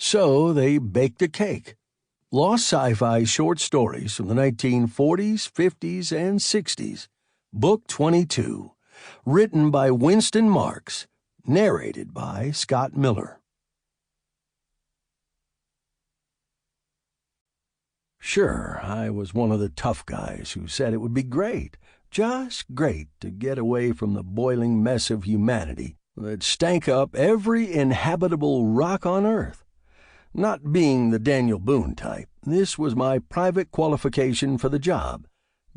So they baked a cake. Lost sci-fi short stories from the 1940s, 50s, and 60s. Book 22. Written by Winston Marks. Narrated by Scott Miller. Sure, I was one of the tough guys who said it would be great, just great, to get away from the boiling mess of humanity that stank up every inhabitable rock on Earth. Not being the Daniel Boone type, this was my private qualification for the job,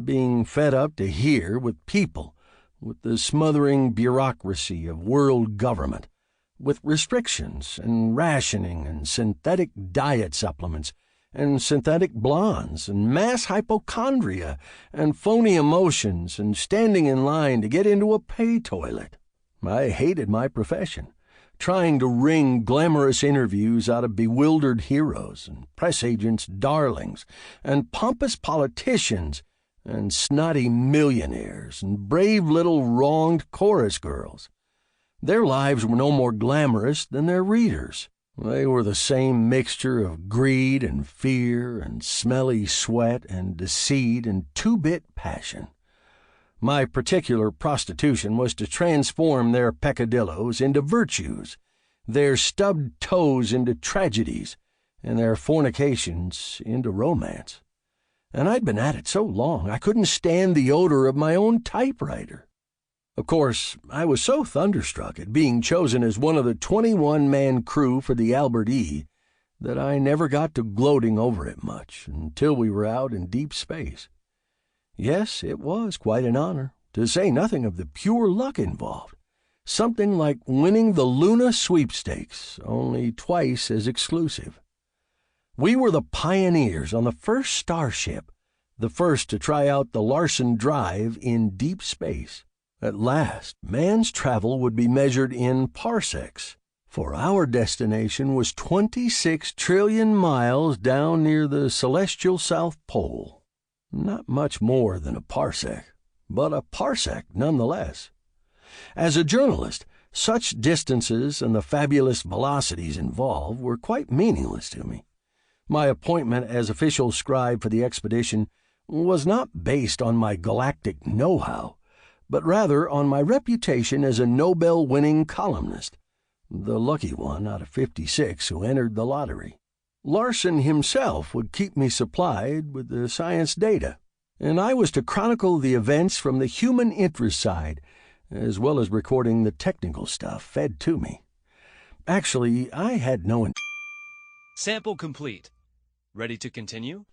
being fed up to here with people, with the smothering bureaucracy of world government, with restrictions and rationing and synthetic diet supplements and synthetic blondes and mass hypochondria and phony emotions and standing in line to get into a pay toilet. I hated my profession, trying to wring glamorous interviews out of bewildered heroes and press agents' darlings and pompous politicians and snotty millionaires and brave little wronged chorus girls. Their lives were no more glamorous than their readers. They were the same mixture of greed and fear and smelly sweat and deceit and two-bit passion. My particular prostitution was to transform their peccadillos into virtues, their stubbed toes into tragedies, and their fornications into romance. And I'd been at it so long I couldn't stand the odor of my own typewriter. Of course, I was so thunderstruck at being chosen as one of the 21-man crew for the Albert E that I never got to gloating over it much until we were out in deep space. Yes, it was quite an honor, to say nothing of the pure luck involved. Something like winning the Luna sweepstakes, only twice as exclusive. We were the pioneers on the first starship, the first to try out the Larsen drive in deep space. At last, man's travel would be measured in parsecs, for our destination was 26 trillion miles down near the celestial South Pole. Not much more than a parsec, but a parsec nonetheless. As a journalist, such distances and the fabulous velocities involved were quite meaningless to me. My appointment as official scribe for the expedition was not based on my galactic know-how, but rather on my reputation as a Nobel-winning columnist, the lucky one out of 56 who entered the lottery. Larsen himself would keep me supplied with the science data, and I was to chronicle the events from the human interest side, as well as recording the technical stuff fed to me. Actually, I had no... Sample complete. Ready to continue?